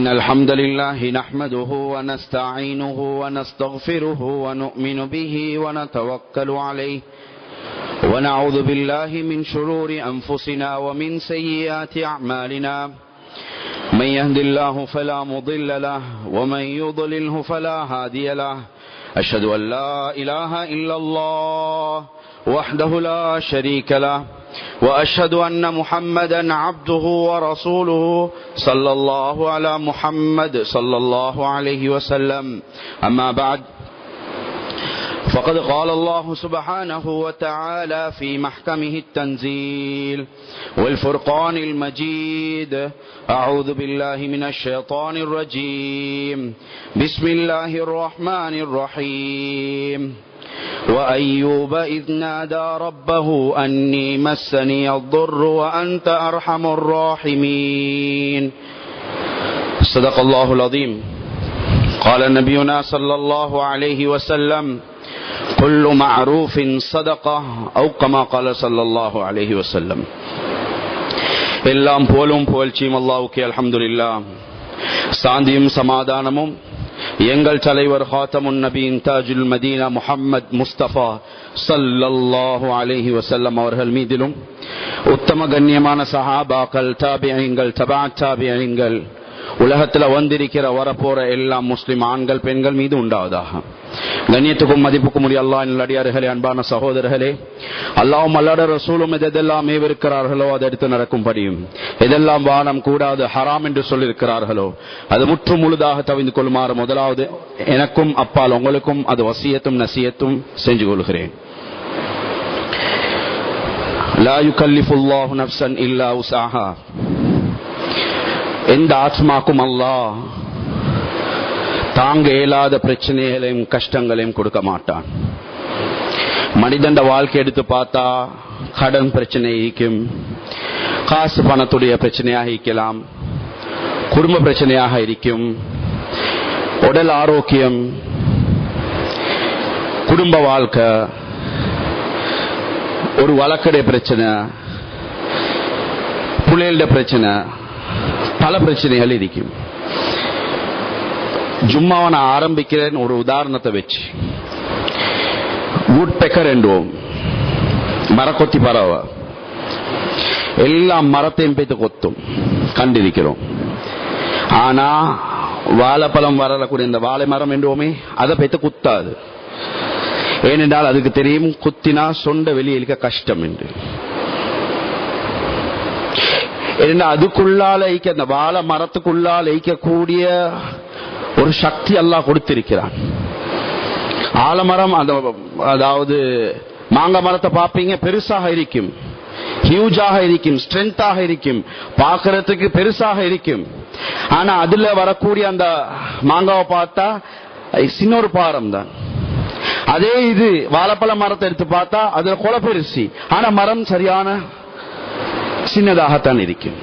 إن الحمد لله نحمده ونستعينه ونستغفره ونؤمن به ونتوكل عليه ونعوذ بالله من شرور أنفسنا ومن سيئات أعمالنا من يهد الله فلا مضل له ومن يضلله فلا هادي له أشهد أن لا إله إلا الله وحده لا شريك له وأشهد أن محمدا عبده ورسوله صلى الله على محمد صلى الله عليه وسلم أما بعد فقد قال الله سبحانه وتعالى في محكمه التنزيل والفرقان المجيد أعوذ بالله من الشيطان الرجيم بسم الله الرحمن الرحيم وأيوب إذ نادى ربه أني مسني الضر وأنت أرحم الراحمين صدق الله العظيم قال نبينا صلى الله عليه وسلم كل معروف صدقة أو كما قال صلى الله عليه وسلم எல்லாம் போலும் புகழ்ச்சியும் அல்லாஹ்வுக்கே அல்ஹம்துலில்லாஹ். சாந்தியும் சமாதானமும் எங்கள் தலைவர் ஹாத்தமுன் நபியின் தாஜுல் மதீனா முஹம்மது முஸ்தபா ஸல்லல்லாஹு அலைஹி வஸல்லம் அவர்கள் மீதிலும் உத்தம கண்ணியமான சஹாபாக்கள் தாபிஈன்கள் தபஅத் தாபிஈன்கள் உலகத்தில் வந்திருக்கிற வரப்போற எல்லா முஸ்லிம் ஆண்கள் பெண்கள் மீது உண்டாவதாக. கண்ணியத்துக்கும் மதிப்புக்கும் உரிய அல்லாஹ்வின் நல்லடியார்களே, அன்பான சகோதரர்களே, அல்லாஹ்வும் அல்லாஹ்வுடைய ரசூலும் எதெல்லாம் ஏவிருக்கிறார்களோ அதை எடுத்து நடக்கும்படியும், எதெல்லாம் வானம் கூடாது ஹராம் என்று சொல்லியிருக்கிறார்களோ அது முற்று முழுதாக தவிர்த்து கொள்ளுமாறு முதலாவது எனக்கும் அப்பால் உங்களுக்கும் அது வசியத்தும் நசியத்தும் செஞ்சு கொள்கிறேன். லா யுகல்லிஃபுல்லாஹு நஃப்ஸன் இல்லா உஸாஹா. எந்த ஆத்மாக்கும் அல்லாஹ் தாங்க இயலாத பிரச்சனைகளையும் கஷ்டங்களையும் கொடுக்க மாட்டான். மனிதண்ட வாழ்க்கை எடுத்து பார்த்தா கடன் பிரச்சனை இருக்கும், காசு பணத்துடைய பிரச்சனையாக இருக்கலாம், குடும்ப பிரச்சனையாக இருக்கும், உடல் ஆரோக்கியம், குடும்ப வாழ்க்கை, ஒரு வழக்கடை பிரச்சனை, புள்ளைகள பிரச்சனை, பல பிரச்சனைகள் இருக்கும். ஜும்மாவை நான் ஆரம்பிக்கிறேன் ஒரு உதாரணத்தை வச்சு. வூட் பெக்கர் என்றுவோம், மரக்கொத்தி பறவை எல்லா மரத்தையும் போய்த்து கொத்தும், கண்டிருக்கிறோம். ஆனா வாழைப்பழம் வரக்கூடிய இந்த வாழை மரம் என்றுவோமே அதை போய்த்து குத்தாது. ஏனென்றால் அதுக்கு தெரியும் குத்தினா சொண்ட வெளியே இழுக்க கஷ்டம் என்று. அதுக்குள்ளால அந்த வாழை மரத்துக்குள்ளால் ஈக்கக்கூடிய ஒரு சக்தி அல்லாஹ் கொடுத்திருக்கிறான். ஆலமரம் அதாவது மாங்காய் மரத்தை பார்ப்பீங்க, பெருசாக இருக்கும், ஹியூஜாக இருக்கும், ஸ்ட்ரென்த்தாக இருக்கும், பார்க்கறதுக்கு பெருசாக இருக்கும். ஆனா அதுல வரக்கூடிய அந்த மாங்காவை பார்த்தா சின்ன ஒரு பாரம் தான். அதே இது வாழைப்பழ மரத்தை எடுத்து பார்த்தா அதுல கொலை பெருசி, ஆனா மரம் சரியான சின்னதாகத்தான் இருக்கும்.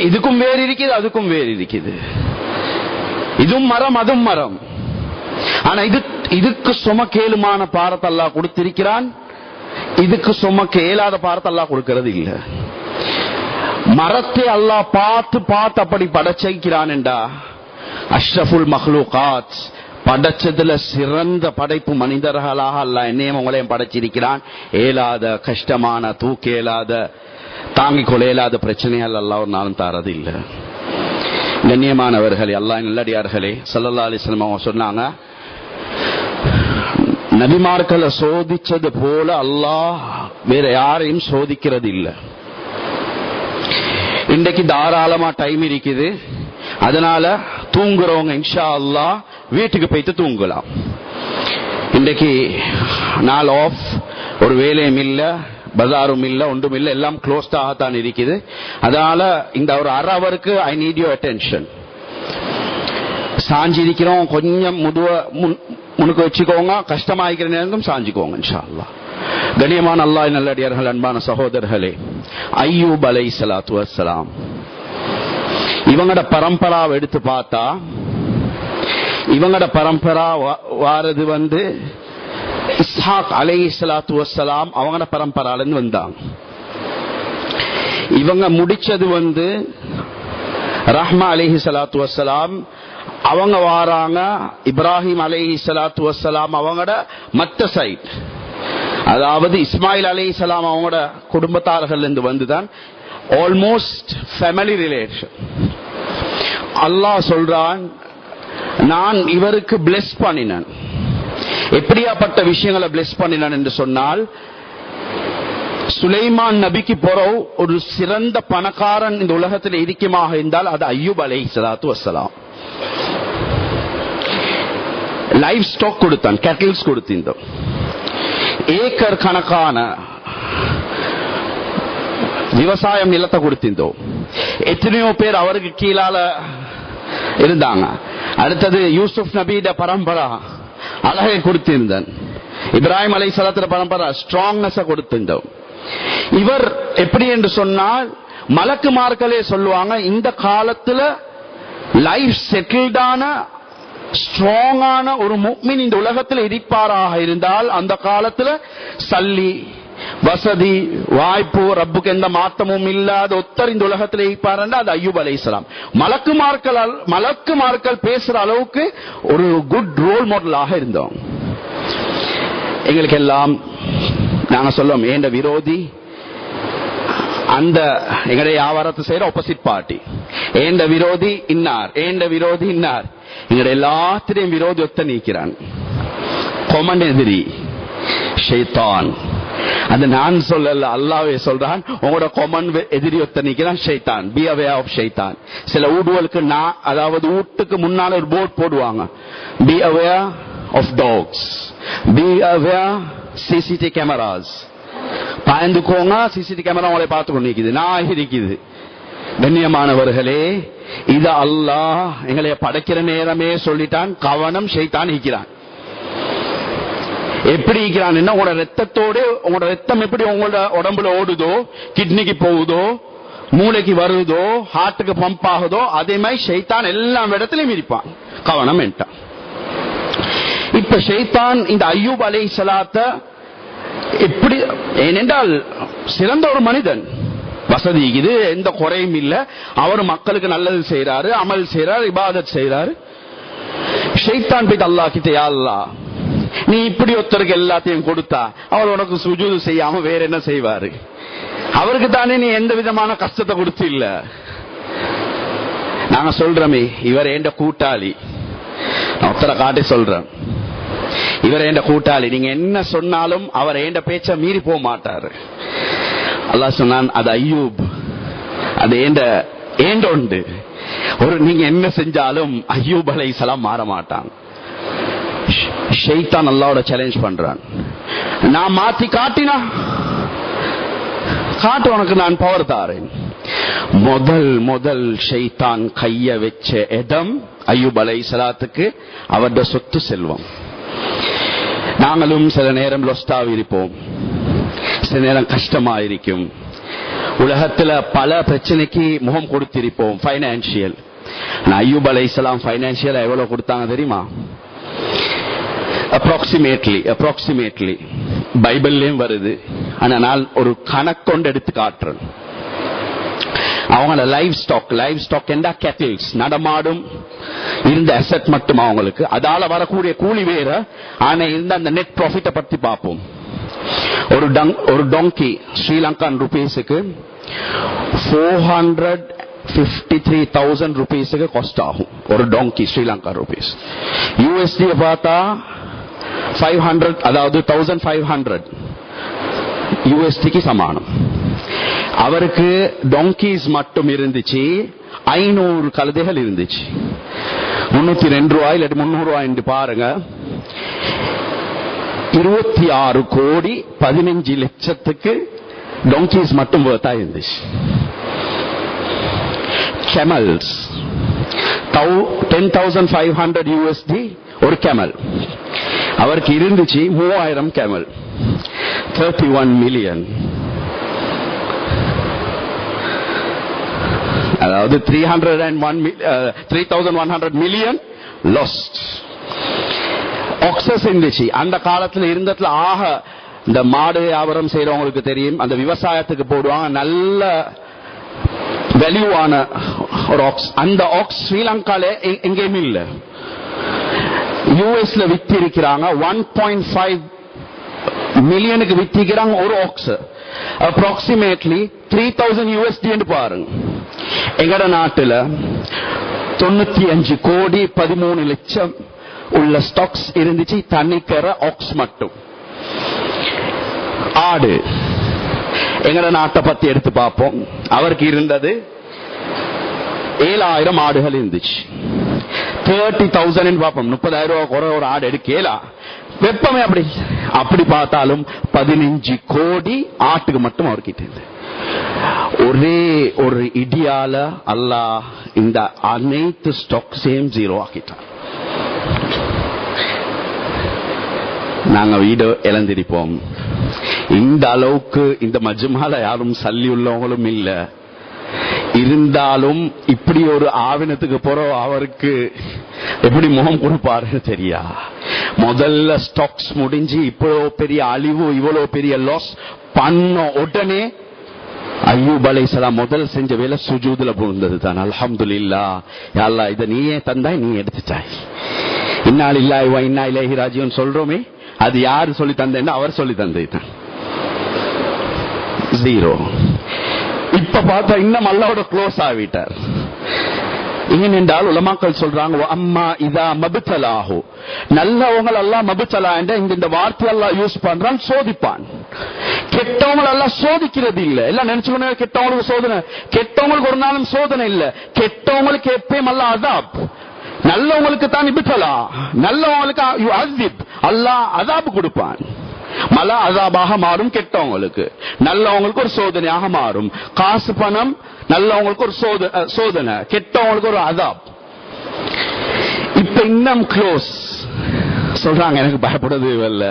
இதுக்கும் வேறு இருக்குது, அதுக்கும் வேறு இருக்குது. இதுவும் மரம் அதுவும் மரம். ஆனா இதுக்கு சுமக்கேலுமான பாரத்தை அல்லாஹ் கொடுத்திருக்கிறான், இதுக்கு சுமக்க இயலாத பாரத்தை அல்லாஹ் கொடுக்கிறது இல்ல. மரத்தை அல்லாஹ் பார்த்து பார்த்து அப்படி படைச்சிருக்கிறான் என்றா அஷ்ரஃபுல் மஹ்லூகாத், படைச்சதுல சிறந்த படைப்பு மனிதர்களாக அல்லாஹ் என்னையும் உங்களையும் படைச்சிருக்கிறான். ஏலாத கஷ்டமான தூக்க இயலாத தாங்கிக் கொள்ள இயலாத பிரச்சனைகள் அல்லாஹ் ஒரு நாளும் தாரது இல்லை. கண்ணியமானவர்களே, அல்லாஹ் நல்லடியார்களே, ஸல்லல்லாஹு அலைஹி வஸல்லம் அவங்க சொன்னாங்க, நபிமார்களை சோதிச்சது போல அல்லாஹ் வேற யாரையும் சோதிக்கிறது இல்லை. இன்றைக்கு தாராளமா டைம் இருக்குது, அதனால தூங்குறவங்க இன்ஷா அல்லாஹ் வீட்டுக்கு போயிட்டு தூங்கலாம். இன்றைக்கு நாள் ஆஃப், ஒரு வேலையும் இல்ல, பஜாரும் இல்ல, ஒன்றும் இல்ல, எல்லாம் க்ளோஸ்டாகத்தான் இருக்குது. அதனால இந்த ஒரு அரை அவருக்கு ஐ நீட் யூ அட்டென்ஷன். சாஞ்சி இருக்கிறோம், கொஞ்சம் முன்னுக்கு வச்சுக்கோங்க, கஷ்டமாகிக்கிற நேரம் சாஞ்சிக்கோங்க இன்ஷா அல்லாஹ். கண்ணியமான அல்லாஹ் நல்லடியார்கள், அன்பான சகோதரர்களே, அய்யூப் அலைஹிஸ்ஸலாத்து வஸ்ஸலாம் இவங்களோட பரம்பராவை எடுத்து பார்த்தா, இவங்களோட பரம்பரா வாரது இஸ்ஹாக் அலைஹிஸ்ஸலாத்து வஸ்ஸலாம் அவங்களோட பரம்பரால இருந்து வந்தாங்க. இவங்க முடிச்சது ரஹ்மா அலைஹி ஸலாத்து வஸ்ஸலாம் அவங்க வாராங்க. இப்ராஹிம் அலைஹி ஸலாத்து வஸ்ஸலாம் அவங்களோட மத்த சைட், அதாவது இஸ்மாயில் அலைஹிஸ்ஸலாம் அவங்களோட குடும்பத்தார்கள் இருந்து வந்துதான், ஆல்மோஸ்ட் ஃபேமிலி ரிலேஷன். அல்லாஹ் சொல்றான், நான் இவருக்கு பிளெஸ் பண்ணினேன். எப்படியாப்பட்ட விஷயங்களை பிளெஸ் பண்ணினான் என்று சொன்னால், சுலைமான் நபிக்கு பிறகு ஒரு சிறந்த பணக்காரன் இந்த உலகத்தில் இருக்குமாக இருந்தால் அது அய்யூப் அலைஹிஸ்ஸலாத்து வஸ்ஸலாம். லைவ் ஸ்டாக் கொடுத்தான், கேட்டில்ஸ் கொடுத்திருந்தோம், ஏக்கர் கணக்கான விவசாயம் நிலத்தை கொடுத்திருந்தோம். எத்தனையோ பேர் அவருக்கு கீழால இருந்தாங்க. அடுத்தது யூசுப் நபியோட பரம்பரா அழகை கொடுத்திருந்தான். இப்ராஹிம் அலைஹிஸ்ஸலாத்து பரம்பரா ஸ்ட்ராங்னஸ் கொடுத்திருந்தோம். இவர் எப்படி என்று சொன்னால், மலக்குமார்களே சொல்லுவாங்க, இந்த காலத்துல லைஃப் செட்டில்டான ஸ்ட்ராங்கான ஒரு முஃமின் இந்த உலகத்தில் இருப்பாராக இருந்தால், அந்த காலத்துல சல்லி வசதி வாய்ப்பு ரப்புக்கு எந்த மாற்றமும் இல்லாத ஒத்தர் இந்த உலகத்தில் இருப்பார், அது அய்யூப் அலைஹிஸ்ஸலாம். மலக்குமார்கள் பேசுற அளவுக்கு ஒரு குட் ரோல் மாடலாக இருந்தோம். எங்களுக்கு எல்லாம் நாங்க சொல்லுவோம், ஏண்ட விரோதி அந்த எங்களுடைய வியாபாரத்தை செய்யற ஆப்போசிட் பார்ட்டி, ஏண்ட விரோதி இன்னார், ஏண்ட விரோதி இன்னார். எங்களுடைய எல்லாத்திலையும் விரோதி ஒத்த நீக்கிறான், கொமன் எதிரி ஷைத்தான். அது நான் சொல்லல, அல்லாஹ்வே சொல்றான், உங்களோட கொமன் எதிரி ஒத்த நீக்கிறான் ஷைத்தான். பி அவேர் ஆஃப் ஷைத்தான். சில ஊடுகளுக்கு அதாவது வீட்டுக்கு முன்னால ஒரு போர்ட் போடுவாங்க, be aware of dogs, be aware CCTV cameras. பயந்துக்கோங்க, சிசிடிவி கேமரா உங்களை பார்த்து கொண்டு இருக்குது, நான் இருக்குது. கண்ணியமானவர்களே, இது அல்லாஹ் எங்களை படைக்கிற நேரமே சொல்லிட்டான், கவனம் ஷைத்தான் இருக்கிறான். எப்படி இருக்கிறான், உங்களோட ரத்தத்தோடு, உங்களோட ரத்தம் எப்படி உங்களோட உடம்புல ஓடுதோ, கிட்னிக்கு போகுதோ, மூளைக்கு வருதோ, ஹார்ட்டுக்கு பம்ப் ஆகுதோ, அதே மாதிரி ஷைத்தான் எல்லா இடத்திலையும் இருப்பான், கவனம் என்றான். இப்ப ஷைத்தான் இந்த அய்யூப் அலைஹிஸ்ஸலாத்த எப்படி, ஏனென்றால் சிறந்த ஒரு மனிதன், வசதி இது, எந்த குறையும் இல்ல, அவர் மக்களுக்கு நல்லது செய்யறாரு, அமல் செய்யறாரு, இபாதத் செய்யறாரு. ஷைத்தான் போய் அல்லாஹ் கிட்ட, யா அல்லாஹ், நீ இப்படி ஒருத்தருக்கு எல்லாத்தையும் கொடுத்தா அவர் உனக்கு சுஜூது செய்யாம வேற என்ன செய்வாரு? அவருக்கு தானே நீ எந்த விதமான கஷ்டத்தை கொடுத்து இல்ல. நாங்க சொல்றோமே, இவர் என்ற கூட்டாளி, நான் ஒருத்தரை காட்டி சொல்றேன், இவர் என்ற கூட்டாளி, நீங்க என்ன சொன்னாலும் அவர் என்ற பேச்ச மீறி போக மாட்டாரு. அல்லாஹ் சொன்னான், அது அய்யூப், அது ஏண்ட உண்டு. ஒரு நீங்க என்ன செஞ்சாலும் அய்யூப் அலைஹிஸ்ஸலாம் மாற மாட்டாங்க. ஷைத்தான் அல்லாஹ்வோட சேலஞ்ச் பண்றான், நான் மாத்தி காட்டினா காட்டு, உனக்கு நான் பவர் தாரேன். முதல் ஷைத்தான் கைய வச்ச இடம் அய்யூப் அலைஹிஸ்ஸலாத்துக்கு அவருடைய சொத்து செல்வம். நாங்களும் சில நேரம் லொஸ்டாக இருப்போம், சில நேரம் கஷ்டமா இருக்கும், உலகத்துல பல பிரச்சனைக்கு முகம் கொடுத்திருப்போம், பைனான்சியல். அய்யூப் அலைஹிஸ்ஸலாம் பைனான்சியல் எவ்வளவு கொடுத்தாங்க தெரியுமா? அப்ராக்சிமேட்லி பைபிள்லயும் வருது, ஆனா நான் ஒரு கணக்கொண்டு எடுத்து காட்டுறேன். அவங்கள லைவ் ஸ்டாக் என்றா கேட்டில்ஸ், நடமாடும் இருந்த அசெட் மட்டும் அவங்களுக்கு, அதால வரக்கூடிய கூலி வேற, ஆனா இருந்த அந்த நெட் ப்ராஃபிட்ட பத்தி பார்ப்போம். ஒரு டொங்கி ஸ்ரீலங்கன் ருபீஸுக்கு 453,000 ருபீஸுக்கு காஸ்ட் ஆகும் ஒரு டொங்கி ஸ்ரீலங்கா ருபீஸ். யூஎஸ்டி பார்த்தா 500, அதாவது 1500 யூஎஸ்டிக்கு சமானம். அவருக்கு டொங்கீஸ் மட்டும் இருந்துச்சு, 500 கழுதைகள் இருந்துச்சு. 302 ரூபாய் இல்லாட்டி 300 ரூபாய் என்று பாருங்க. 26 கோடி 15 லட்சத்துக்கு டொங்கீஸ் மட்டும் வேர்த்தா இருந்துச்சு. கெமல்ஸ் 10,500 யூஎஸ்டி ஒரு கெமல், அவருக்கு இருந்துச்சு 3000 கெமல், 31 மில்லியன். அதாவது 3,100 மில்லியன் லாஸ்ட். ஆக்சஸ் இருந்துச்சு அந்த காலத்துல இருந்ததுல. ஆக இந்த மாடு வியாபாரம் செய்யறவங்களுக்கு தெரியும், அந்த விவசாயத்துக்கு போடுவாங்க, நல்ல வேல்யூவான ஒரு ஆக்ஸ். அந்த ஆக்ஸ் ஸ்ரீலங்கால எங்கேயுமே இல்ல. யூஎஸ்ல வித்திருக்கிறாங்க 1.5 மில்லியனுக்கு வித்திருக்கிறாங்க ஒரு ஆக்ஸ். அப்ராக்சிமேட்லி 3000 USD என்று பாருங்க. எங்கட நாட்டுல 95 கோடி 13 லட்சம் உள்ள ஸ்டாக்ஸ் இருந்துச்சு, தண்ணிக்கர ஆக்ஸ் மட்டும். ஆடு எங்கட நாட்டை பத்தி எடுத்து பார்ப்போம். அவருக்கு இருந்தது 7000 ஆடுகள் இருந்துச்சு. 30,000 பார்ப்போம், 30,000 ரூபாய் குறை ஒரு ஆடு எடுக்கலா. வெப்பமே அப்படி அப்படி பார்த்தாலும் 15 கோடி ஆட்டுக்கு மட்டும் அவர்கிட்ட இருந்து. ஒரே ஒரு இடியால அல்லாஹ் இந்த அனைத்து ஸ்டாக்ஸையும் ஜீரோ ஆக்கிட்டான். நாங்க வீடு இழந்திருப்போம். இந்த அளவுக்கு இந்த மஜ்மால யாரும் சல்லி உள்ளவங்களும் இல்ல. இருந்தாலும் இப்படி ஒரு ஆவினத்துக்கு போற அவருக்கு எப்படி முகம் கொடுப்பாரு தெரியா. முதல்ல ஸ்டாக்ஸ் முடிஞ்சு இவ்வளவு பெரிய அழிவு, இவ்வளவு பெரிய லாஸ் பண்ண உடனே அய்யூப் அலைஹிஸ்ஸலாம் முதல் செஞ்ச வேலை சுஜூதுல விழுந்தது தான். அல்ஹம்துலில்லாஹ், யா அல்லாஹ் இதை நீயே தந்தாய், நீ எடுத்துட்டாய். இன்னா லில்லாஹி வ இன்னா இலைஹி ராஜிஊன் சொல்றோமே, அது யாரு சொல்லி தந்தேன்னு அவர் சொல்லி தந்தான். ஜீரோ. இப்ப பார்த்தா இன்னும் அல்லாஹ்வோட க்ளோஸ் ஆகிட்டார். ஏனென்றால் உலமாக்கள் சொல்றாங்க, அம்மா இதா மபுத்தலாஹு, நல்லவங்க அல்லாஹ் மபுத்தலா என்ற இந்த வார்த்தை அல்லாஹ் யூஸ் பண்றான், சோதிப்பான். கெட்டவங்க அல்லாஹ் சோதிக்கிறது இல்ல. எல்லாம் நினைச்சுக்கணும் கெட்டவங்களுக்கு சோதனை. கெட்டவங்களுக்கு ஒரு நாளும் சோதனை இல்ல. கெட்டவங்களுக்கு எப்பயும் அல்லாஹ் அஸாப். நல்லவங்களுக்கு தான் இப்தலா. நல்லவங்களுக்கு அல்லாஹ் அஸாப் கொடுப்பான். மலா அஸாபாக மாறும் கெட்டவங்களுக்கு, நல்லவங்களுக்கு ஒரு சோதனையாக மாறும். காசு பணம் நல்லவங்களுக்கு ஒரு சோதனை, கெட்டவங்களுக்கு ஒரு அஸாப். இப்ப இன்னும் க்ளோஸ் சொல்றாங்க, எனக்கு பயப்படுறது இல்ல,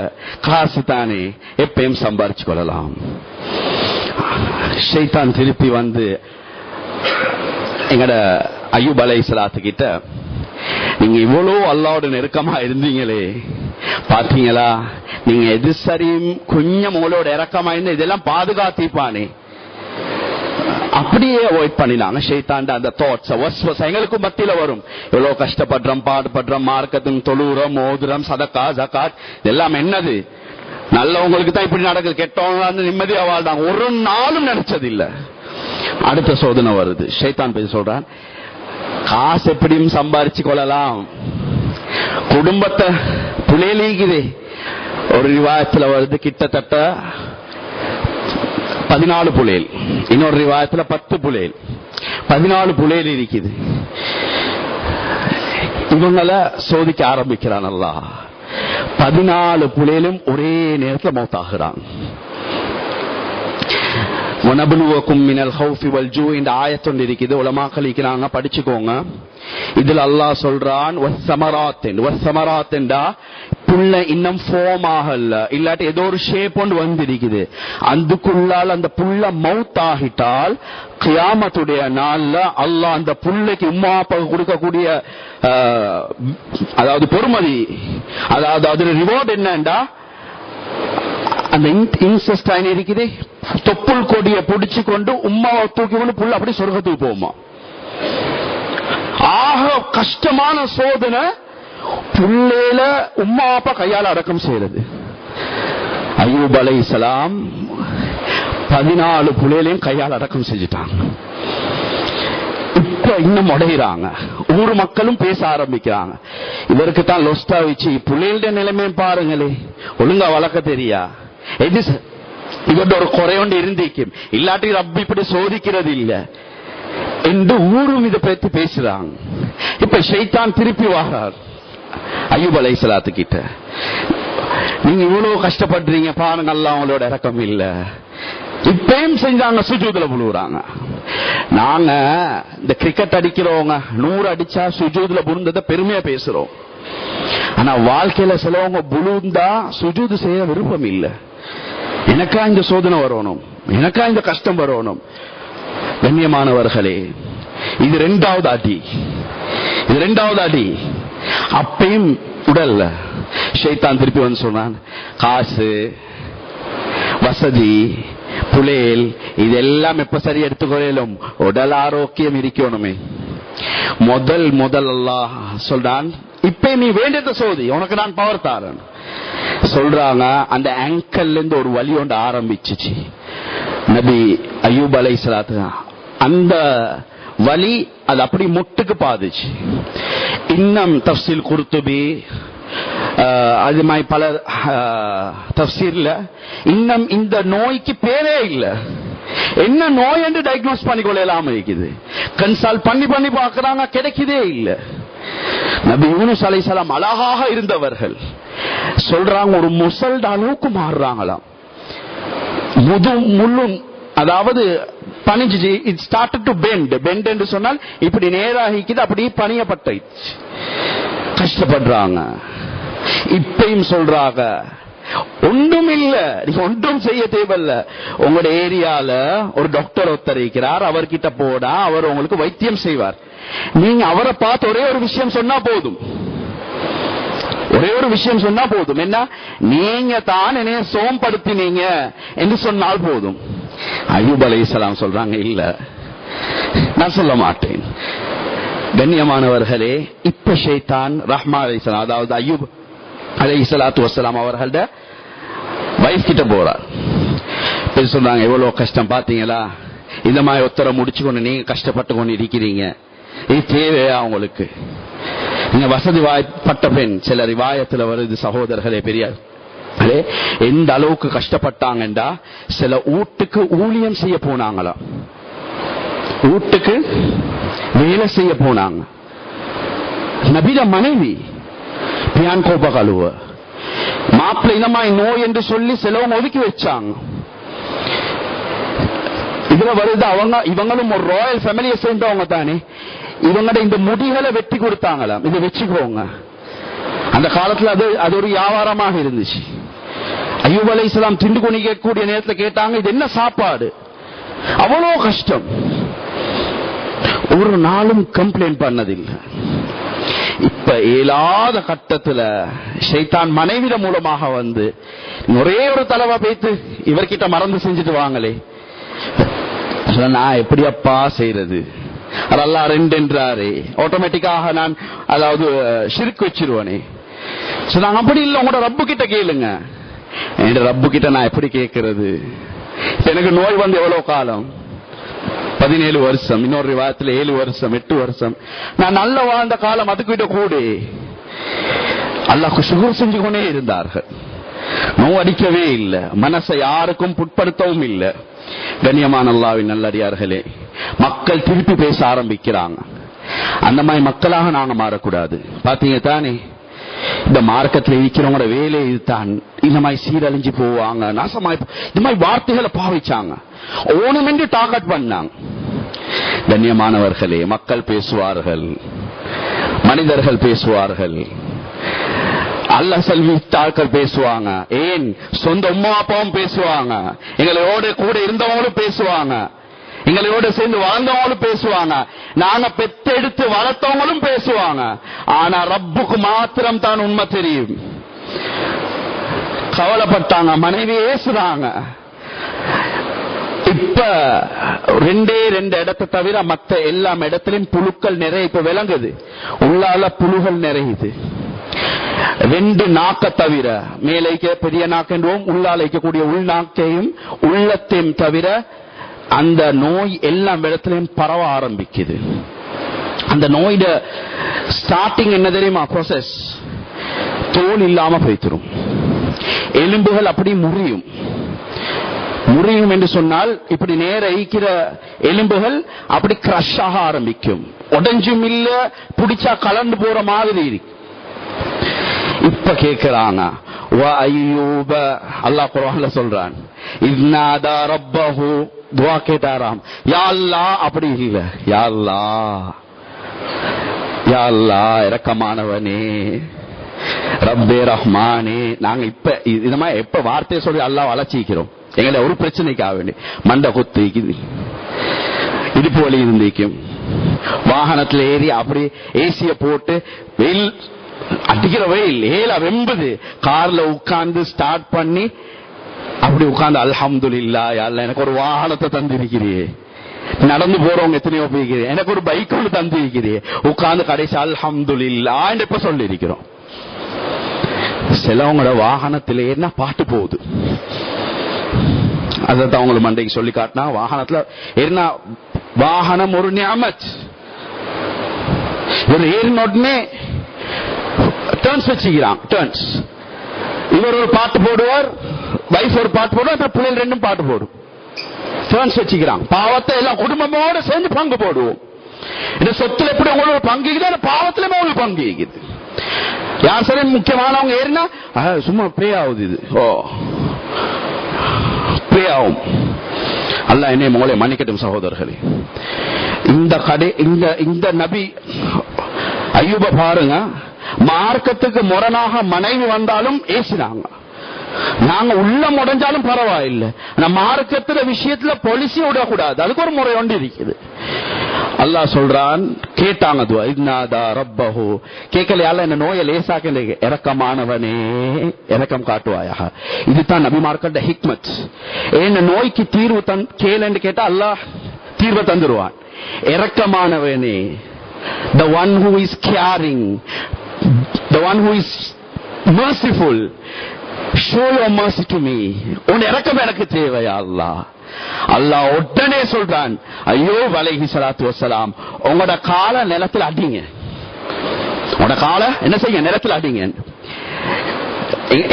காசு தானே எப்பயும் சம்பாரிச்சு கொள்ளலாம். ஷைத்தான் திருப்பி வந்து எங்கட அய்யூப் அலைஹிஸ்ஸலாத்து கிட்ட, நீங்க இவ்வளவு அல்லாஹ்வோட நெருக்கமா இருந்தீங்களே, பாத்தீங்களா நீங்க எது சரியும் கொஞ்சம் உங்களோட இறக்கமா இருந்து இதெல்லாம் பாதுகாத்திப்பானே, அப்படியே அவாய்ட் பண்ணினாங்க. ஷைத்தான் அந்த தாட்ஸ் வஸ்வஸ் எங்களுக்கும் மத்தியில வரும். எவ்வளவு கஷ்டப்படுறோம், பாடுபடுறோம், மார்க்கத்தும் தொழுறோம், ஓதுறோம், சதக்கா ஜகாத் இதெல்லாம் என்னது, நல்லவங்களுக்கு தான் இப்படி நடக்குது, கெட்டவங்க நிம்மதியா வாழ்ந்தாங்க, ஒரு நாளும் நினைச்சது இல்ல. அடுத்த சோதனை வருது. ஷைத்தான் போய் சொல்றான், காசு எப்படியும் சம்பாரிச்சு கொள்ளலாம், குடும்பத்தை புலையிலே. ஒரு ரிவாயத்துல வருது கிட்டத்தட்ட 14 புலையல், இன்னொரு ரிவாயத்துல 10 புலையல், 14 புலையல் இருக்குது. இவங்களை சோதிக்க ஆரம்பிக்கிறான் அல்லாஹ். 14 புலையிலும் ஒரே நேரத்தில் மௌத்தாகிறான். வனபுலுவக்கும் மினல் ஹௌஃபி வல் ஜூ இந்த ஆயத்தொண்டு இருக்குது. உலமாக்கள் இருக்கிறாங்க, படிச்சுக்கோங்க. இதுல அல்லாஹ் சொல்றான் வஸ்ஸமராத்தின்டா புள்ள இன்னும் ஃபார்ம் ஆகல, இல்லாட்டி ஏதோ ஒரு ஷேப் ஒன்று வந்திருக்குது. அதுக்குள்ளால் அந்த புள்ள மவுத் ஆகிட்டால் கியாமத்துடைய நாள்ல அல்லாஹ் அந்த புள்ளைக்கு உம்மா அப்பா கொடுக்கக்கூடிய அதாவது பொறுமதி, அதாவது அதுல ரிவார்ட் என்னண்டா, அந்த இன்செஸ்ட் இருக்குது, தொப்புள் கொடியை பிடிச்சு கொண்டு உம்மாவை தூக்கி கொண்டு புள்ள அப்படி சொர்க்கத்துக்கு போகுமா. ஆக கஷ்டமான சோதனை புள்ளையில உம்மா அப்பா கையால அடக்கம் செய்யறது. அய்யூப் அலைஹிஸ்ஸலாம் 14 புள்ளையிலையும் கையால் அடக்கம் செஞ்சுட்டாங்க. இப்ப இன்னும் உடையிறாங்க. ஊர் மக்களும் பேச ஆரம்பிக்கிறாங்க, இதற்கு தான் லொஸ்டா வச்சு புள்ளைகளுடைய நிலைமை பாருங்களே, ஒழுங்கா வளர்க்க தெரியா, இவரோட ஒரு குறையொண்டு இருந்திக்கும், இல்லாட்டி ரப்பி இப்படி சோதிக்கிறது இல்ல என்று ஊரும் இதை பற்றி பேசுறாங்க. இப்ப ஷைத்தான் திருப்பி வாரார் அய்யூப் அலைஹிஸ்ஸலாத்து கிட்ட, நீங்க இவ்வளவு கஷ்டப்படுறீங்க பாருங்க, அல்லாஹ் அவங்களோட இரக்கம் இல்ல. இப்பயும் செஞ்சாங்க, சுஜூதுல விழுவுறாங்க. நாங்க இந்த கிரிக்கெட் அடிக்கிறவங்க 100 அடிச்சா சுஜூதுல விழுந்தத பெருமையா பேசுறோம். ஆனா வாழ்க்கையில சிலவங்க விழுந்தா சுஜூது செய்ய விருப்பம் இல்ல. எனக்கா இந்த சோதனை வரணும், எனக்கா இந்த கஷ்டம் வரணும். கண்ணியமானவர்களே, இது 2வது அடி, இது 2வது அடி. அப்பயும் உடல்ல ஷைத்தான் திருப்பி வந்து சொன்னான், காசு வசதி புலேல் இதெல்லாம் எப்ப சரி எடுத்துக்கொள்ளும்? உடல் ஆரோக்கியம் இருக்கணுமே. முதல் அல்லாஹ் சொல்றான், இப்ப நீ வேண்டியதை சோதி, உனக்கு நான் பவர் தாரேன் சொல்றாங்க. அந்த ஆங்கல்ல இருந்து ஒரு வலி ஒன்று ஆரம்பிச்சுச்சு நபி அய்யூப் அலைஹிஸ்ஸலாத்து. அந்த வலி அது அப்படி முட்டுக்கு பாதுச்சு. இன்னும் தஃப்சீல் குர்துபி அது மாதிரி பல தஃப்சீர்ல இன்னும் இந்த நோய்க்கு பேரே இல்லை, என்ன நோய் என்று டயக்னோஸ் பண்ணிக்கொள்ளலாம் இருக்குது. கன்சல்ட் பண்ணி பார்க்கறாங்க, கிடைக்கதே இல்லை. நபி யூனுஸ் அலைஹிஸ்ஸலாம் அழகாக இருந்தவர்கள் சொல்றாங்க, ஒரு முசல்ட அளவுக்கு மாறுறாங்களாம். முள்ளும் அதாவது பனிஞ்சிச்சு. இட் ஸ்டார்டட் டு பெண்ட் என்று சொன்னால் இப்படி நேராகிக்குது, அப்படி பணியப்பட்டு கஷ்டப்படுறாங்க. இப்பயும் சொல்றாங்க, ஒன்றும் இல்ல, நீங்க ஒன்றும் செய்ய தேவையில்ல. உங்களோட ஏரியால ஒரு டாக்டர் ஒருத்தர் இருக்கிறார், அவர்கிட்ட போனா அவர் உங்களுக்கு வைத்தியம் செய்வார். நீங்க அவரை பார்த்து ஒரே ஒரு விஷயம் சொன்னா போதும், ஒரே ஒரு விஷயம் சொன்னா போதும். என்ன, நீங்க தான் என்னைய சோம்படுத்தினீங்க என்று சொன்னால் போதும். அய்யூப் அலைஹிஸ்ஸலாம் சொல்றாங்க, இல்ல நான் சொல்ல மாட்டேன். கண்ணியமானவர்களே, இப்ப ஷைத்தான் ரஹ்மான் அலைஹிஸ்ஸலாம், அதாவது அய்யூப் அலைஹிஸ்ஸலாத்து வஸ்ஸலாம் அவர்களோட வைஃப் கிட்ட போறார். சொல்றாங்க, எவ்வளவு கஷ்டம் பாத்தீங்களா, இந்த மாதிரி ஒத்தரை முடிச்சுக்கொண்டு நீங்க கஷ்டப்பட்டு கொண்டு இருக்கிறீங்க, இது தேவையா உங்களுக்கு? நீங்க வசதி வாய்ப்பட்ட பெண். சில ரிவாயத்துல வருது சகோதரர்களே, பெரிய எந்த அளவுக்கு கஷ்டப்பட்டாங்கண்டா, சில வீட்டுக்கு ஊழியம் செய்ய போனாங்களாம், வீட்டுக்கு வேலை செய்ய போனாங்க. நபிட மனைவி பியான் கோப கழுவ, மாப்பிள்ளை இனமாய் நோய் என்று சொல்லி சிலவங்க ஒதுக்கி வச்சாங்க. இதுல வருது, இவங்களும் ஒரு ராயல் ஃபேமிலியை சேர்ந்தவங்க தானே, இவங்கட இந்த முடிகளை வெட்டி கொடுத்தாங்களாம், இதை வச்சுக்கோங்க. அந்த காலத்துல அது ஒரு வியாபாரமாக இருந்துச்சு. அய்யூப் அலைஹிஸ்ஸலாம் திண்டு கொண்டிருக்கக்கூடிய நேரத்தில் கேட்டாங்க, இது என்ன சாப்பாடு? அவ்வளோ கஷ்டம். ஒரு நாளும் கம்ப்ளைண்ட் பண்ணதில்லை. இப்ப இயலாத கட்டத்துல ஷைத்தான் மனைவிட மூலமாக வந்து, ஒரே ஒரு தலைவா பேத்து இவர்கிட்ட மறந்து செஞ்சுட்டு வாங்களே, நான் எப்படி அப்பா செய்யறது? அல்லாஹ் ரெண்டு என்றாரே, ஆட்டோமேட்டிக்காக நான் அதாவது ஷிர்க் வச்சிருவானே. சொன்னாங்க, அப்படி இல்லை, உங்களோட ரப்பு கிட்ட கேளுங்க. என் ரப்பு கிட்ட நான் எப்படி கேட்கறது? எனக்கு நோய் வந்து எவ்வளவு காலம்? 17 வருஷம், இன்னொரு வாரத்தில் 7 வருஷம், 8 வருஷம். நான் நல்ல வாழ்ந்த காலம் அதுக்கிட்ட கூட அல்லாஹ்க்கு சுகர் செஞ்சு கொண்டே இருந்தார்கள். நோய் அடிக்கவே இல்லை, மனசை யாருக்கும் புட்படுத்தவும் இல்லை. கண்ணியமான அல்லாஹ்வின் நல்லடியார்களே, மக்கள் திருப்பி பேச ஆரம்பிக்கிறாங்க. அந்த மாதிரி மக்களாக நாங்க மாறக்கூடாது. பாத்தீங்க தானே, இந்த மார்க்கத்தில் இருக்கிறவங்களோட வேலை இதுதான். இந்த மாதிரி சீரழிஞ்சு போவாங்க, நாசமாய் இந்த மாதிரி வார்த்தைகளை பாவிச்சாங்க, ஓணுமென்று டார்கெட் பண்ணாங்க. கண்ணியமானவர்களே, மக்கள் பேசுவார்கள், மனிதர்கள் பேசுவார்கள், அல்லாஹ் செல்வித்தாக்கள் பேசுவாங்க, ஏன் சொந்த அம்மா அப்பாவும் பேசுவாங்க, எங்களோட கூட இருந்தவங்களும் பேசுவாங்க, எங்களோட சேர்ந்து வாழ்ந்தவங்களும் பேசுவாங்க, நாங்க பெத்தெடுத்து வளர்த்தவங்களும் பேசுவாங்க. ஆனா ரப்புக்கு மாத்திரம் தான் உண்மை தெரியும். கவலைப்பட்டாங்க, மனைவி ஏசுறாங்க. இப்ப 2 இடத்தை தவிர மற்ற எல்லா இடத்திலும் புழுக்கள் நிறைய இப்ப விளங்குது. உள்ளால புழுகள் நிறையுது. 2 நாக்க தவிர, மேலைக்க பெரிய நாக்கென்றோம், உள்ளால இருக்கக்கூடிய உள்நாக்கையும் உள்ளத்தையும் தவிர அந்த நோய் எல்லா இடத்திலையும் பரவ ஆரம்பிக்குது. அந்த நோயோட ஸ்டார்டிங் என்ன தெரியுமா? ப்ரோசஸ். தோல் இல்லாம போய்த்திரும், எலும்புகள் அப்படி முறியும். முறியும் என்று சொன்னால் இப்படி நேர ஈக்கிற எலும்புகள் அப்படி கிரஷ் ஆக ஆரம்பிக்கும். உடஞ்சும் இல்ல, பிடிச்சா கலந்து போற மாதிரி இருக்கு. இப்ப கேட்கிறாங்க, அல்லாஹ் குர்ஆன்ல சொல்றான், இன்னாதா ரப்பஹு, துஆ கேட்டாராம், யா அல்லாஹ். அப்படி இல்ல, யா அல்லாஹ், யா அல்லாஹ் இரக்கமானவனே, ரப்பே ரஹ்மானே. நாங்க இப்ப இந்த மாதிரி எப்ப வார்த்தையை சொல்லி அல்லாஹ் அலச்சிக்கிறோம். எங்களை ஒரு பிரச்சனைக்காக வேண்டி மண்டை கொத்திக்குது, இடுப்பு வலி இருந்திக்கும், வாகனத்துல ஏறி அப்படி ஏசிய போட்டு வெயில் அடிக்கிற வெயில் ஏல வெம்புது, கார்ல உட்கார்ந்து ஸ்டார்ட் பண்ணி அப்படி உட்கார்ந்து அல்ஹம்துலில்லாஹ் யா அல்லாஹ் எனக்கு ஒரு வாகனத்தை தந்திருக்கிறீ, நடந்து போறவங்க எத்தனையோ போய்க்கிறீ, எனக்கு ஒரு பைக் ஒன்று தந்திருக்கிறீ, உட்கார்ந்து கடைசி அல்ஹம்துலில்லாஹ் இப்ப சொல்லி இருக்கிறோம். சிலவங்களோட வாகனத்திலே என்ன பாட்டு போகுது, அதான் அவங்களை மண்டைக்கு சொல்லி காட்டினா வாகனத்துல என்ன வாகனம் ஒரு நியமத். இவர் ஏறின உடனே டர்ன்ஸ் வச்சுக்கிறான். டர்ன்ஸ் இவர் ஒரு பாட்டு போடுவார், வைஃப் ஒரு பாட்டு போடுவார், பிள்ளைகள் ரெண்டும் பாட்டு போடும். டர்ன்ஸ் வச்சுக்கிறான். பாவத்தை எல்லாம் குடும்பமோட சேர்ந்து பங்கு போடுவோம். இந்த சொத்துல எப்படி உங்களோட பங்கு இருக்குது, பாவத்திலுமே உங்களுக்கு பங்கு இருக்குது. யார் சரி முக்கியமானவங்க ஏறினா சும்மா ப்ரே ஆகுது, இது ப்ரே ஆகும். அல்லாஹ் என்னை மோளை மன்னிக்கட்டும் சகோதரர்களே. இந்த நபி அய்யூப பாருங்க, மார்க்கத்துக்கு முரணாக மனைவி வந்தாலும் ஏசினாங்க. நாங்க உள்ள முடைஞ்சாலும் பரவாயில்லை, மார்க்கத்துல விஷயத்துல பொலிசி விடக்கூடாது, அதுக்கு ஒரு முறை ஒன்று இருக்குது. அல்லாஹ் சொல்றான், கேட்டாங்க ரப்பஹு, கேட்கலையால என்ன நோயை லேசாக்க, இரக்கமானவனே இரக்கம் காட்டுவாயாக. இதுதான் நபிமார்க்கிட்ட ஹிக்மத். என்ன நோய்க்கு தீர்வு கேளுன்னு கேட்டா அல்லாஹ் தீர்வை தந்துருவான். இரக்கமானவனே, the one who is caring, the one who is merciful, show your mercy to me. உன் இரக்கம் எனக்கு தேவையா அல்லாஹ். அல்லாஹ் உடனே சொல்றான், அய்யூப் அலைஹிஸ்ஸலாத்து வஸ்ஸலாம் உங்களோட கால நிலத்தில் அடிங்க, உங்களோட கால என்ன செய்ய நிலத்தில் அடிங்க.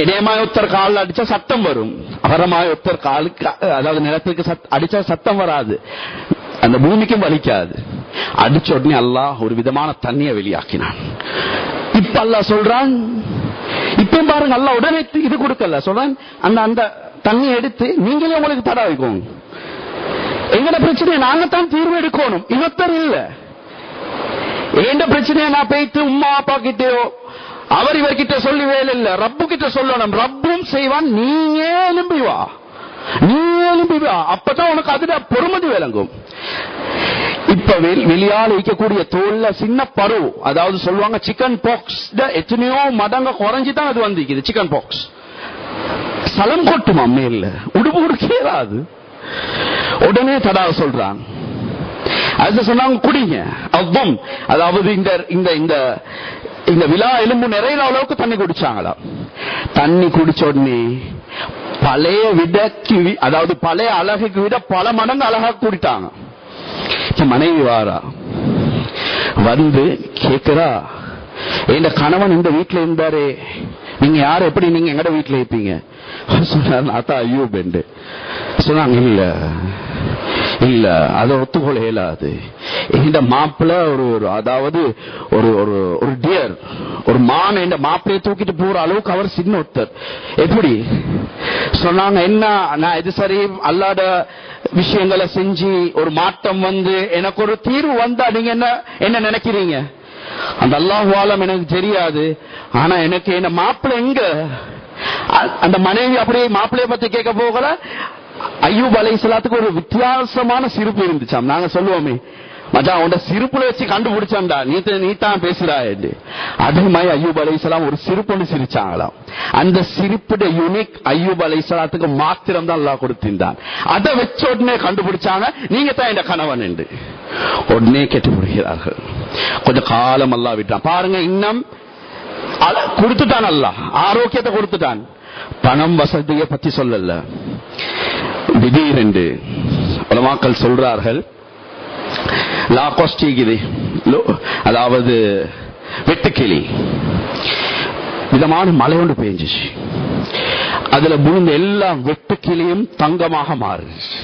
இடையமாயொத்தர் காலில் அடிச்சா சத்தம் வரும், அகரமாயொத்தர் காலுக்கு அதாவது நிலத்துக்கு அடிச்சா சத்தம் வராது, அந்த பூமிக்கும் வலிக்காது. அடிச்ச உடனே அல்லாஹ் ஒரு விதமான தண்ணியை வெளியாக்கினான். இப்ப அல்லாஹ் சொல்றான், இப்ப பாருங்க அல்லாஹ் உடனே இது கொடுக்கல, சொல்றான் அந்த தண்ணி எடுத்து நீங்களே உங்களுக்கு தடவிக்கோங்க. எங்கட பிரச்சனையை நாங்கத்தான் தீர்வு எடுக்கணும், இவத்தர் இல்ல. எந்த பிரச்சனையை நான் போயிட்டு உமா அப்பா கிட்டயோ அவர் இவர்கிட்ட சொல்லி வேலை இல்ல, ரப்பு கிட்ட சொல்லணும். ரப்பும் செய்வான், நீயே எழும்பி வா, அப்பதான் உனக்கு அதுல பொறுமதி விளங்கும். இப்ப வெளியால் வைக்கக்கூடிய தோல்ல சின்ன பரு, அதாவது சொல்லுவாங்க சிக்கன் பாக்ஸ் எத்தனையோ மடங்க குறைஞ்சுதான் அது வந்து சிக்கன் பாக்ஸ். சலம் கொட்டுமா மேல, உடுப்பு உடுக்காது. உடனே தடா சொல்றான், அது சொன்னாங்க குடிங்க. அதாவது இந்த விழா எலும்பு நிறைய அளவுக்கு தண்ணி குடிச்சாங்களா. தண்ணி குடிச்ச உடனே பழைய விடக்கு, அதாவது பழைய அழகுக்கு விட பல மடங்கு அழகா கூடிட்டாங்க. மனைவி வாரா வந்து கேக்குறா, என் கணவன் இந்த வீட்டுல இருந்தாரு, நீங்க யாரு, எப்படி நீங்க எங்கட வீட்டுல இருப்பீங்க? சொன்னார் அய்யூப் என்று சொன்னாங்க. இல்ல அதை ஒத்துக்கொள்ள இயலாது. இந்த மாப்பிள்ள ஒரு அதாவது ஒரு டியர், ஒரு மான் இந்த மாப்பிளையை தூக்கிட்டு போற அளவுக்கு அவர் சின்ன ஒருத்தர். எப்படி சொன்னாங்க, என்ன நான் இது சரி அல்லாத விஷயங்களை செஞ்சு ஒரு மாற்றம் வந்து எனக்கு ஒரு தீர்வு வந்தா நீங்க என்ன நினைக்கிறீங்க? அந்த அல்லாஹ்வாலம் எனக்கு தெரியாது, ஆனா எனக்கு என்ன மாப்பிள்ளை எங்க? அந்த மனைவி அப்படியே மாப்பிள்ளைய பத்தி கேட்க போகல. அய்யூப் அலைஹிஸ்ஸலாத்துக்கு ஒரு வித்தியாசமான சிரிப்பு இருந்துச்சாம். நாங்க சொல்லுவோமே, மச்சான் உண்ட சிரிப்புல வச்சு கண்டுபிடிச்சான்டா, நீ தான் பேசுறா என்று. அதே மாதிரி அய்யூப் அலைஹிஸ்ஸலாம் ஒரு சிரிப்பு சிரிச்சாங்களாம். அந்த சிரிப்புடைய யூனிக் அய்யூப் அலைஹிஸ்ஸலாத்துக்கு மாத்திரம் தான் அல்லாஹ் கொடுத்திருந்தான். அதை வச்ச உடனே கண்டுபிடிச்சாங்க, நீங்க தான் என் கணவன் என்று. உடனே கெட்டுப்படுகிறார்கள். கொஞ்சம் காலம் அல்லாஹ் விட்டான். பாருங்க, இன்னும் கொடுத்துட்டான் அல்லாஹ், ஆரோக்கியத்தை கொடுத்துட்டான். பணம் வசதியை பத்தி சொல்லல. திடீரென்று உலமாக்கள் சொல்றார்கள், லாகோஸ்டிகிரி, அதாவது வெட்டுக்கிளி, விதமான மழை ஒன்று பெஞ்சிச்சு. அதுல விழுந்த எல்லாம் வெட்டுக்கிளியும் தங்கமாக மாறுச்சு.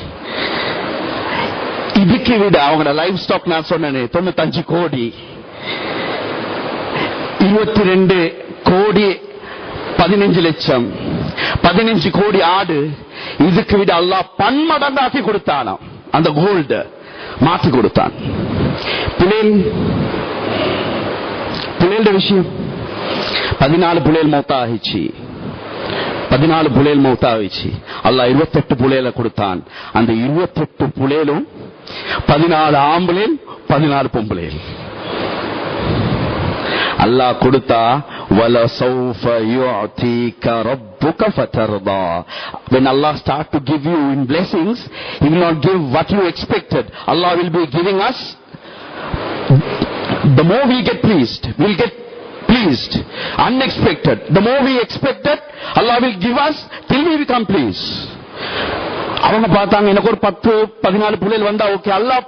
இதுக்கு விட அவங்களோட லைஃப் ஸ்டாக் நான் சொன்னேன் 95 கோடி, 22 கோடி 15 லட்சம், 15 கோடி ஆடு. இதுக்கு விட அல்லாஹ் பன்மடங்காக்கி கொடுத்தானாம். அந்த கோல்டு மாற்றி கொடுத்தான். புலேல் விஷயம் 14 புலேல் மௌத்தாகிச்சு. 14 புலேல் மௌத்தாகிச்சு. அல்லாஹ் 28 புலேல கொடுத்தான். அந்த 28 புலேலும் 14 ஆம்புலேல் 14 பொம்புலேல். அல்லாஹ் கொடுத்தா وَلَسَوْفَ يُعْتِيكَ رَبُّكَ فَتَرْضَى. When Allah start to give you in blessings, He will not give what you expected. Allah will be giving us. The more we get pleased, we'll get pleased. Unexpected. The more we expected, Allah will give us till we become pleased. அவங்க பார்த்தாங்க, எனக்கு ஒரு 10-14 புள்ளைகள் வந்தா okay, அல்லாஹ்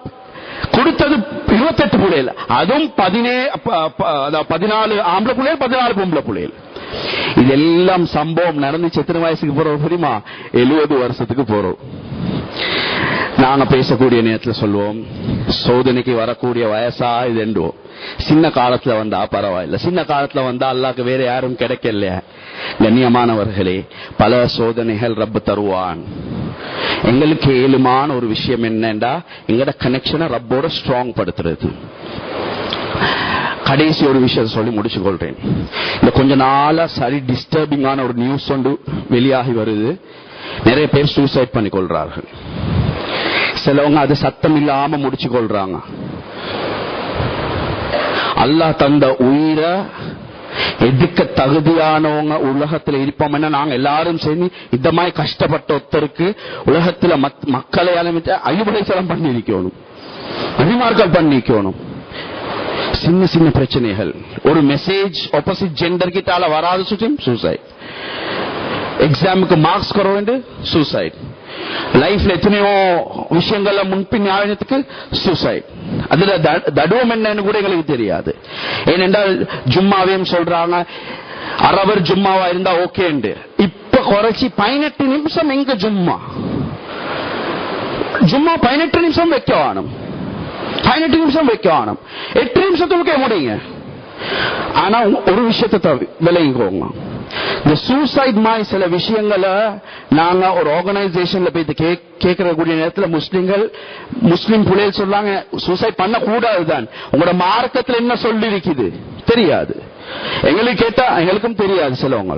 கொடுத்தது 28 புள்ளைகள், அதுவும் 14 ஆம்பளை புள்ளைகள் 14 பொம்பளை புள்ளைகள். இதெல்லாம் சம்பவம் நடந்துச்சு. எத்தனை வயசுக்கு போறோம் தெரியுமா? 70 வருஷத்துக்கு போறோம். நாங்க பேசக்கூடிய நேரத்தில் சொல்லுவோம், சோதனைக்கு வரக்கூடிய வயசா இது என்றுவோம். சின்ன காலத்துல வந்தா பரவாயில்ல, சின்ன காலத்துல வந்தா அல்லாஹ்க்கு வேற யாரும் கிடைக்கல. கண்ணியமானவர்களே, பல சோதனைகள் ரப்பு தருவான். எங்களுக்கு ஏழுமான ஒரு விஷயம் என்னண்டா, எங்கட கனெக்ஷனை ரப்போட ஸ்ட்ராங் படுத்துறது. கடைசி ஒரு விஷயம் சொல்லி முடிச்சு கொள்றேன். இந்த கொஞ்ச நாளா சரி டிஸ்டர்பிங்கான ஒரு நியூஸ் ஒன்று வெளியாகி வருது. நிறைய பேர் சூசைட் பண்ணி கொள்றார்கள். சிலவங்க அது சத்தம் இல்லாம முடிச்சு கொள்றாங்க. அல்லாஹ் தந்த உயிரை எதுக்க தகுதியானவங்க உலகத்துல இருப்போம்னா நாங்க எல்லாரும் சேர்ந்து இந்த மாதிரி கஷ்டப்பட்ட ஒருத்தருக்கு உலகத்துல மக்களை அலமிட்டு அழிவுடைச்சலம் பண்ணிருக்கணும், அடிமார்கள் பண்ணிக்கணும். சின்ன சின்ன பிரச்சனைகள், ஒரு மெசேஜ் ஆப்போசிட் ஜெண்டர் கிட்டால வராது சுற்றியும் சூசைட், எக்ஸாமுக்கு மார்க்ஸ் குற வேண்டு சூசைட், லைஃப்ல எத்தனையோ விஷயங்கள்ல முன்பின் ஞாபகத்துக்கு சூசைட். அதுல தடுவம் என்னன்னு கூட எங்களுக்கு தெரியாது. ஏனென்றால் ஜும்மாவையும் சொல்றாங்க, அரவர் ஜும்மாவா இருந்தா ஓகே. இப்ப குறைச்சி 18 நிமிஷம் எங்க ஜும்மா 18 நிமிஷம் வைக்க வேணும், 18 நிமிஷம் வைக்க வேணும், 8 நிமிஷத்துக்கு முடியுங்க. ஆனா ஒரு விஷயத்தை விளையுங்க, இந்த சூசைட் மாதிரி சில விஷயங்களை நாங்க ஒரு ஆர்கனைசேஷன்ல போய் கேட்கக்கூடிய நேரத்தில் முஸ்லிம் புள்ளைகள் சொல்றாங்க, சூசைட் பண்ண கூடாதுதான். உங்களோட மார்க்கத்தில் என்ன சொல்லி இருக்குது தெரியாது, எங்களுக்கு கேட்டா எங்களுக்கும் தெரியாது. சிலவங்க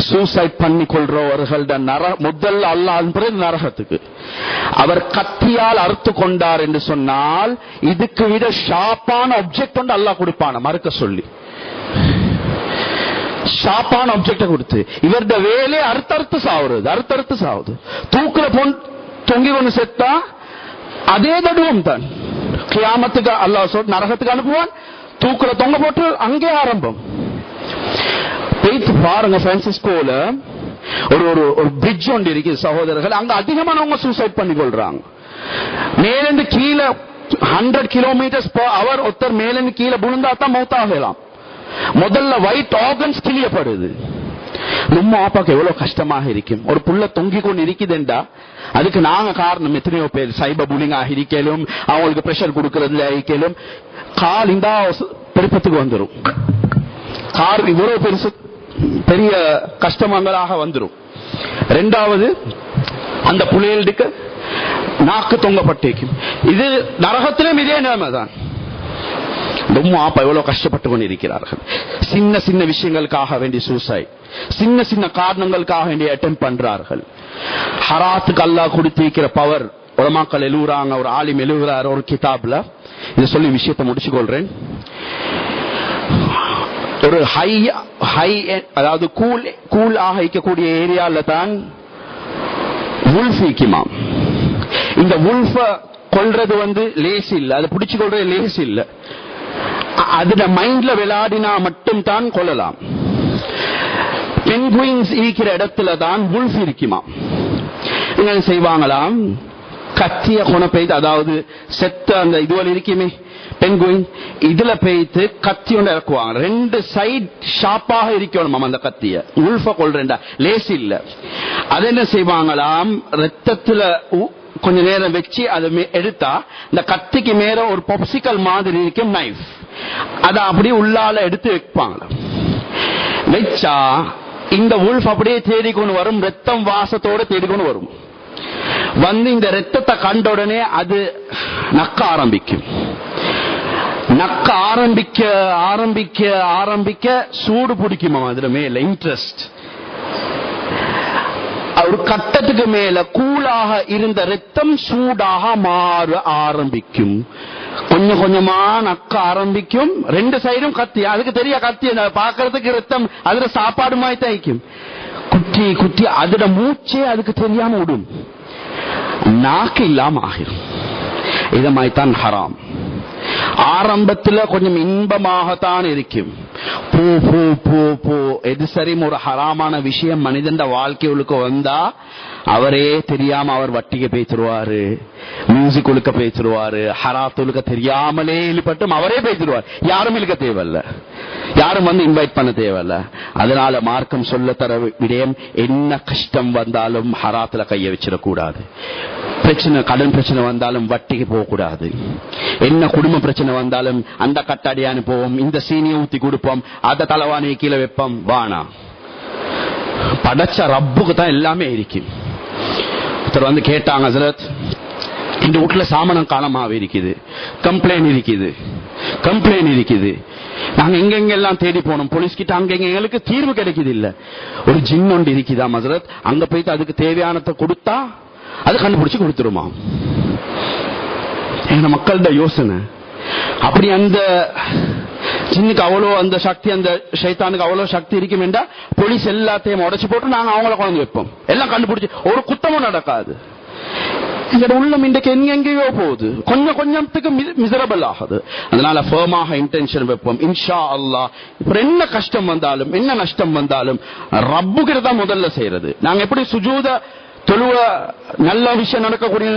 சூசைட் பண்ணி கொள்றவர்கள் முதல்ல அல்லாஹ் நரகத்துக்கு அவர் கத்தியால் அறுத்து கொண்டார் என்று சொன்னால், இதுக்கு விட ஷார்ப்பான ஆப்ஜெக்ட் ஒன்று அல்லாஹ் கொடுப்பான மறுக்க சொல்லி, ஷார்ப்பான ஆப்ஜெக்ட கொடுத்து இவருடைய வேலையை அறுத்தறுத்து சாவுது. தூக்குல தொங்கி கொண்டு செத்தா அதே தடுவம் தான் கியாமத்துக்கு அல்லாஹ் நரகத்துக்கு அனுப்புவான். தூக்குல தொங்க போட்டு அங்கே ஆரம்பம். பாருங்க, பிரான்சிஸ்கோல ஒரு பிரிட்ஜ் ஒன்று இருக்கு சகோதரர்கள், அங்க அதிகமானவங்க சூசைட் பண்ணி கொள்றாங்க. மேலிருந்து கீழே 100 km/h ஒருத்தர் மேலிருந்து கீழே விழுந்தா தான் மௌத்தாகலாம். முதல்ல வைட் ஆர்கன்ஸ் கிளியப்படுது. நம்ம ஆப்பாக்கு எவ்வளவு கஷ்டமாக இருக்கும். ஒரு புள்ள தொங்கி கொண்டு இருக்குதுண்டா அதுக்கு நாங்க காரணம். எத்தனையோ பேர் சைபர் புல்லிங் ஆகிருக்கலும், அவங்களுக்கு பிரஷர் கொடுக்கறதுல ஆகிக்கலும், கால் இந்த பெருப்பத்துக்கு வந்துடும், கார் இவ்வளவு பெரிய கஷ்டமங்களாக வந்துடும். ரெண்டாவது, அந்த புள்ளைகளுக்கு நாக்கு தொங்கப்பட்டிருக்கும். இது நரகத்திலும் இதே நிலைமை தான். ரொம்ப ஆப்பா எவ்வளவு கஷ்டப்பட்டு கொண்டு இருக்கிறார்கள். சின்ன சின்ன விஷயங்களுக்காக வேண்டி சூசைட், சின்ன சின்ன காரணங்களுக்காக வேண்டி அட்டெம்ப்ட் பண்றார்கள். ஹராத்துக்கு அல்லாஹ் கொடுத்திருக்கிற பவர் உலமாக்கள் எழுதுறாங்க. ஒரு ஆலிம் எழுதுறாரு ஒரு கிதாப்ல, இதை சொல்லி விஷயத்தை முடிச்சு கொள்றேன். ஒரு ஹை அதாவது கூல் ஆக இருக்கக்கூடிய ஏரியால தான் வுல்ஃப் இருக்குமா. இந்த வுல்ஃப கொல்றது லேஸ் இல்ல, அதை பிடிச்சு கொள்றது லேஸ் இல்ல. அதுல மைண்ட்ல விளையாடினா மட்டும் தான் கொள்ளலாம். பென்குயின்ஸ் இருக்கிற இடத்துல தான் வுல்ஃப் இருக்குமா. என்ன செய்வாங்களாம், கத்திய கொண பெய்து, அதாவது செத்த அந்த இதுவரை இருக்குமே பென்குயின், இதுல பெய்து கத்தி ஒன்று இறக்குவாங்க. 2 சைட் ஷார்ப்பாக இருக்கணும் அந்த கத்திய. வுல்ஃப கொள்றேன்டா லேஸ் இல்ல. அது என்ன செய்வாங்களாம், ரத்தத்துல கொஞ்ச நேரம் வச்சு அதை எடுத்தா இந்த கத்திக்கு மேல ஒரு பொப்சிக்கல் மாதிரி இருக்கும் நைஃப், அத அப்படியே உள்ளால எடுத்து வைப்பாங்க. வச்சா இந்த வுல்ஃப் அப்படியே தேடிக்கொண்டு வரும், ரத்தம் வாசத்தோட தேடிக்கொண்டு வரும். இந்த ரத்தத்தை கண்ட உடனே அது நக்க ஆரம்பிக்கும். நக்க ஆரம்பிக்க ஆரம்பிக்க ஆரம்பிக்க சூடு பிடிக்குமா அதுல மேல இன்ட்ரெஸ்ட். ஒரு கட்டத்துக்கு மேல கூலாக இருந்த ரத்தம் சூடாக மாற ஆரம்பிக்கும். கொஞ்சம் கொஞ்சமா நக்க ஆரம்பிக்கும், 2 சைடும் கத்தி. அதுக்கு தெரிய கத்தி பாக்குறதுக்கு ரத்தம், அதுல சாப்பாடு மாதிரி தைக்கும். குத்தி குத்தி அதோட மூச்சே அதுக்கு தெரியாம விடும், நாக்கு இல்லாம ஆகிரும். இத மாதிரிதான் ஹராம். ஆரம்பத்துல கொஞ்சம் இன்பமாகத்தான் இருக்கும். போ போ போ போ எது சரி ஒரு ஹராமான விஷயம் மனிதன் வாழ்க்கையுள்ளுக்கு வந்தா அவரே தெரியாம அவர் வட்டிக்கு பேசிடுவாரு, மியூசிக் ஒழுக்க பேசிடுவாரு, ஹராத் ஒழுக்க தெரியாமலே ஈடுபட்டும் அவரே பேசிடுவார். யாரும் இழுக்க தேவையில்ல, யாரும் வந்து இன்வைட் பண்ண தேவையில்ல. அதனால மார்க்கம் சொல்ல தர விடயம், என்ன கஷ்டம் வந்தாலும் ஹராத்துல கைய வச்சிடக்கூடாது. பிரச்சனை, கடன் பிரச்சனை வந்தாலும் வட்டிக்கு போக கூடாது. என்ன குடும்ப பிரச்சனை வந்தாலும் அந்த கட்டாடியானு போவோம், இந்த சீனியை ஊத்தி கொடுப்போம், அத தலைவாணியை கீழே வைப்போம். வானா படைச்ச ரப்புக்கு தான் எல்லாமே இருக்கு. ஒருத்தர் வந்து கேட்டாங்க, ஹஸரத் இந்த வீட்டுல சாமனம் காலமாவே இருக்குது, கம்ப்ளைண்ட் இருக்குது, நாங்க எங்கெங்கெல்லாம் தேடி போனோம் போலீஸ் கிட்ட, அங்க எங்களுக்கு தீர்வு கிடைக்குது இல்ல. ஒரு ஜின் ஒன்று இருக்குதா ஹஸரத், அங்க போயிட்டு அதுக்கு தேவையானதை கொடுத்தா அது கண்டுபிடிச்சு கொடுத்துருமா. எங்க மக்களோட யோசனை அப்படி. அந்த ஜின்னுக்கு அவ்வளோ அந்த சக்தி, அந்த ஷைத்தானுக்கு அவ்வளவு சக்தி இருக்கும் என்றா போலீஸ் எல்லாத்தையும் உடைச்சு போட்டு நாங்க அவங்கள குழந்தை வைப்போம், எல்லாம் கண்டுபிடிச்சு ஒரு குத்தமும் நடக்காது. எங்களோட உள்ளம் இன்றைக்கு எங்கெங்கயோ போகுது, கொஞ்சம் கொஞ்சத்துக்கு மிசரபிள் ஆகுது. அதனால ஃபர்மாக இன்டென்ஷன் வைப்போம். இன்ஷா அல்லாஹ் என்ன கஷ்டம் வந்தாலும் என்ன நஷ்டம் வந்தாலும் ரப்புக்கு தான் முதல்ல செய்யறது. நாங்க எப்படி சுஜூத தொழுவ நல்ல விஷயம் நடக்கக்கூடிய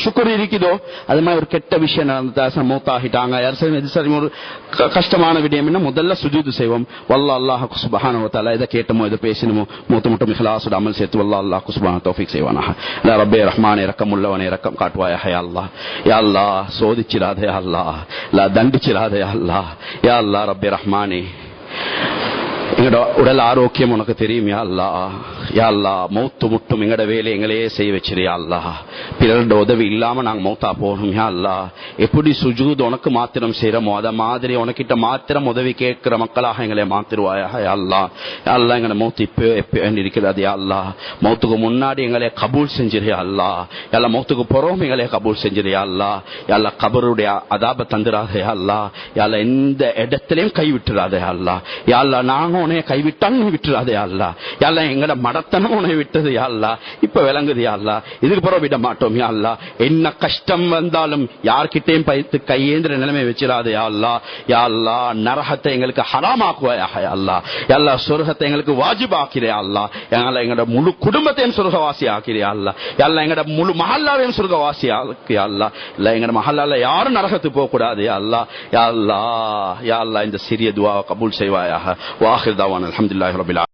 சுக்குர் இருக்குதோ, அது மாதிரி ஒரு கெட்ட விஷயம் நடந்தா மூத்தாகிட்டாங்க, ஒரு கஷ்டமான விடயம் என்ன முதல்ல சுஜூது செய்வோம். வல்லா அல்லாஹ் சுப்ஹானஹு வ தஆலா இத கேட்டமோ இத பேசினமோ மூத்த முட்டும் இஹ்லாஸோட அமல் சேர்த்து வல்லா அல்லாஹ் சுப்ஹானஹு தௌஃபீக் செய்வானாக. யா ரப்பே ரஹ்மானே இரக்கமுள்ளவனே இரக்கம் காட்டுவாயாக. யா அல்லாஹ், யா அல்லாஹ் சோதிச்சிராதே, யா அல்லாஹ் லா தண்டிச்சிராதே, யா அல்லாஹ், யா அல்லாஹ் ரப்பே ரஹ்மானே எங்கட உடல் ஆரோக்கியம் உனக்கு தெரியும். யா அல்லாஹ், யா அல்லாஹ் மௌத்து முட்டும் எங்கட வேலை எங்களையே செய்ய வச்சிரு. யா அல்லாஹ் பிறருடைய உதவி இல்லாம நாங்க மௌத்தா போகணும். யா அல்லாஹ் எப்படி சுஜூத் உனக்கு மாத்திரம் செய்யறோமோ அத மாதிரி உனக்கிட்ட மாத்திரம் உதவி கேட்கிற மக்களாக எங்களை மாத்திருவாயாக. யா அல்லாஹ், யா அல்லாஹ் எங்களை மௌத்து இப்ப இருக்கிறது. யா அல்லாஹ் மௌத்துக்கு முன்னாடி எங்களை கபூல் செஞ்சிரு. யா அல்லாஹ், யா அல்லாஹ் மௌத்துக்கு போறோம் எங்களை கபூல் செஞ்சிரு. யா அல்லாஹ், யா அல்லாஹ் கபருடைய அதாப தந்துராதே. யா அல்லாஹ், யா அல்லாஹ் எந்த இடத்திலையும் கைவிட்டுறாதே. யா அல்லாஹ், யா அல்லாஹ் நாங்க உன்னை கைவிட்டால் நீ விட்டுறாதே. யா அல்லாஹ், யா அல்லாஹ் எங்கட மடத்தனம் உன்னை விட்டது. யா அல்லாஹ் இப்ப விளங்குது. யா அல்லாஹ் இதுக்கு பிறகு விட மாட்டோம். யா அல்லாஹ் என்ன கஷ்டம் வந்தாலும் யார்கிட்டையும் பைத்து கையேந்திர நிலைமை வச்சிடாதே. யா அல்லாஹ், யா அல்லாஹ் நரகத்தை எங்களுக்கு ஹராமாக்குவாயாக. யா அல்லாஹ், யா அல்லாஹ் சொர்க்கத்தை எங்களுக்கு வாஜிப் ஆக்கிறே. யா அல்லாஹ், யா அல்லாஹ் எங்கட முழு குடும்பத்தையும் சொர்க்கவாசி ஆக்கிறே. யா அல்லாஹ், யா அல்லாஹ் எங்கட முழு மஹல்லாவையும் சொர்க்கவாசி ஆக்கு. யா அல்லாஹ், இல்ல எங்கட மஹல்லால யாரும் நரகத்துக்கு போக கூடாது. யா அல்லாஹ், யா அல்லாஹ், யா அல்லாஹ் இந்த சிறிய துஆவை கபூல் செய்வாயாக. வாஹிர் தவானா அல்ஹம்துலில்லாஹி ரப்பில் ஆலமீன்.